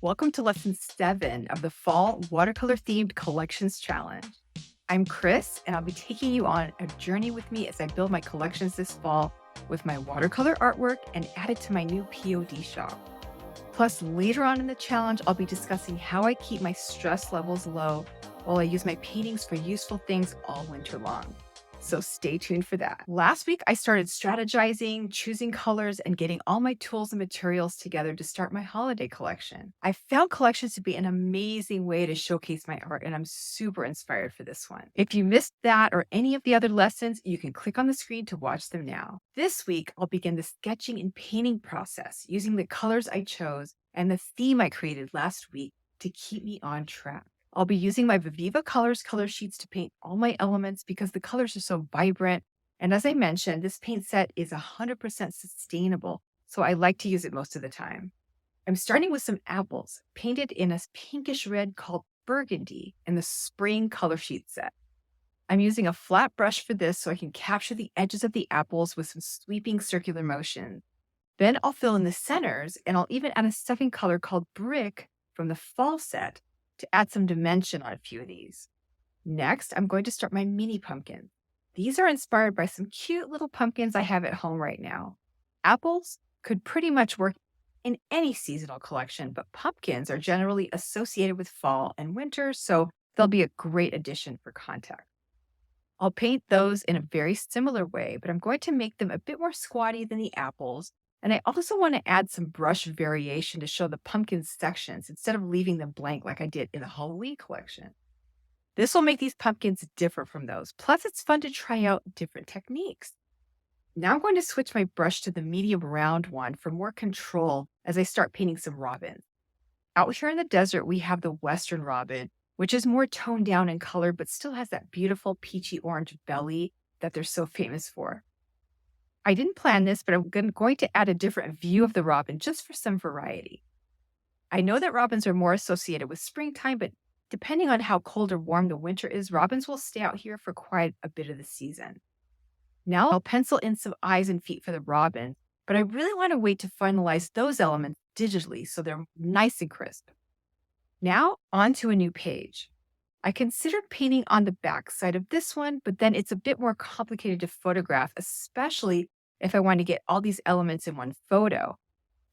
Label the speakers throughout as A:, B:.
A: Welcome to lesson 7 of the Fall Watercolor Themed Collections Challenge. I'm Chris, and I'll be taking you on a journey with me as I build my collections this fall with my watercolor artwork and add it to my new POD shop. Plus, later on in the challenge, I'll be discussing how I keep my stress levels low while I use my paintings for useful things all winter long. So stay tuned for that. Last week, I started strategizing, choosing colors, and getting all my tools and materials together to start my holiday collection. I found collections to be an amazing way to showcase my art, and I'm super inspired for this one. If you missed that or any of the other lessons, you can click on the screen to watch them now. This week, I'll begin the sketching and painting process using the colors I chose and the theme I created last week to keep me on track. I'll be using my Viviva Colors color sheets to paint all my elements because the colors are so vibrant. And as I mentioned, this paint set is 100% sustainable, so I like to use it most of the time. I'm starting with some apples painted in a pinkish red called burgundy in the spring color sheet set. I'm using a flat brush for this so I can capture the edges of the apples with some sweeping circular motion. Then I'll fill in the centers, and I'll even add a second color called brick from the fall set to add some dimension on a few of these. Next, I'm going to start my mini pumpkins. These are inspired by some cute little pumpkins I have at home right now. Apples could pretty much work in any seasonal collection, but pumpkins are generally associated with fall and winter, so they'll be a great addition for context. I'll paint those in a very similar way, but I'm going to make them a bit more squatty than the apples. And I also want to add some brush variation to show the pumpkin sections instead of leaving them blank like I did in the Halloween collection. This will make these pumpkins different from those. Plus, it's fun to try out different techniques. Now I'm going to switch my brush to the medium round one for more control as I start painting some robins. Out here in the desert, we have the Western robin, which is more toned down in color, but still has that beautiful peachy orange belly that they're so famous for. I didn't plan this, but I'm going to add a different view of the robin just for some variety. I know that robins are more associated with springtime, but depending on how cold or warm the winter is, robins will stay out here for quite a bit of the season. Now I'll pencil in some eyes and feet for the robin, but I really want to wait to finalize those elements digitally so they're nice and crisp. Now on to a new page. I considered painting on the back side of this one, but then it's a bit more complicated to photograph, especially if I want to get all these elements in one photo.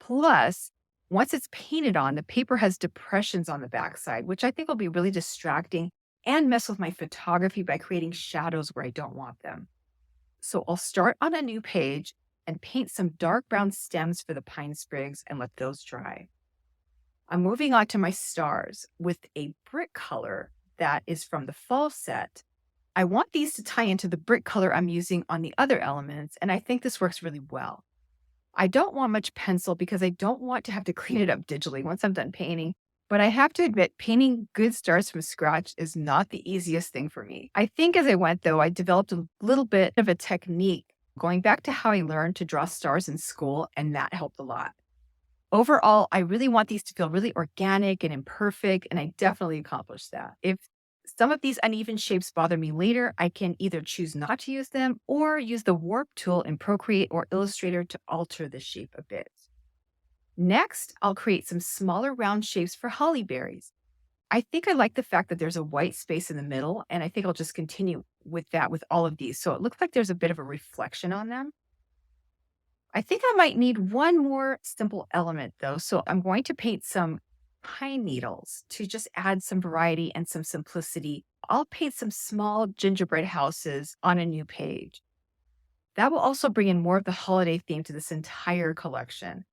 A: Plus, once it's painted on, the paper has depressions on the backside, which I think will be really distracting and mess with my photography by creating shadows where I don't want them. So I'll start on a new page and paint some dark brown stems for the pine sprigs and let those dry. I'm moving on to my stars with a brick color that is from the fall set. I want these to tie into the brick color I'm using on the other elements, and I think this works really well. I don't want much pencil because I don't want to have to clean it up digitally once I'm done painting, but I have to admit painting good stars from scratch is not the easiest thing for me. I think as I went though, I developed a little bit of a technique going back to how I learned to draw stars in school, and that helped a lot. Overall, I really want these to feel really organic and imperfect, and I definitely accomplished that. If some of these uneven shapes bother me later, I can either choose not to use them or use the warp tool in Procreate or Illustrator to alter the shape a bit. Next, I'll create some smaller round shapes for holly berries. I think I like the fact that there's a white space in the middle, and I think I'll just continue with that with all of these. So it looks like there's a bit of a reflection on them. I think I might need one more simple element though. So I'm going to paint some pine needles to just add some variety and some simplicity. I'll paint some small gingerbread houses on a new page. That will also bring in more of the holiday theme to this entire collection.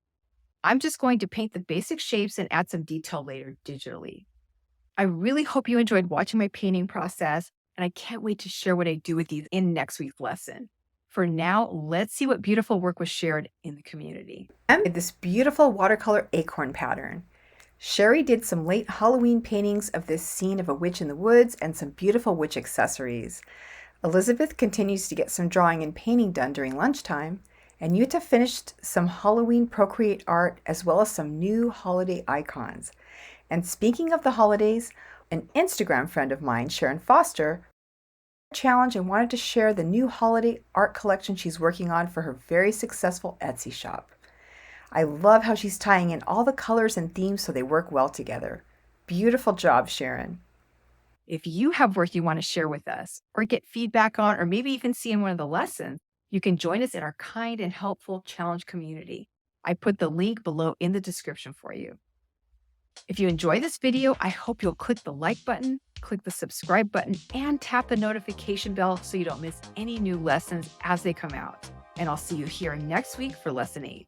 A: I'm just going to paint the basic shapes and add some detail later digitally. I really hope you enjoyed watching my painting process, and I can't wait to share what I do with these in next week's lesson. For now, let's see what beautiful work was shared in the community. I made this beautiful watercolor acorn pattern. Sherry did some late Halloween paintings of this scene of a witch in the woods and some beautiful witch accessories. Elizabeth continues to get some drawing and painting done during lunchtime, and Yuta finished some Halloween Procreate art as well as some new holiday icons. And speaking of the holidays, an Instagram friend of mine, Sharon Foster, challenge and wanted to share the new holiday art collection she's working on for her very successful Etsy shop. I love how she's tying in all the colors and themes so they work well together. Beautiful job, Sharon. If you have work you want to share with us or get feedback on, or maybe even see in one of the lessons, you can join us in our kind and helpful challenge community. I put the link below in the description for you. If you enjoy this video, I hope you'll click the like button, click the subscribe button, and tap the notification bell so you don't miss any new lessons as they come out. And I'll see you here next week for lesson 8.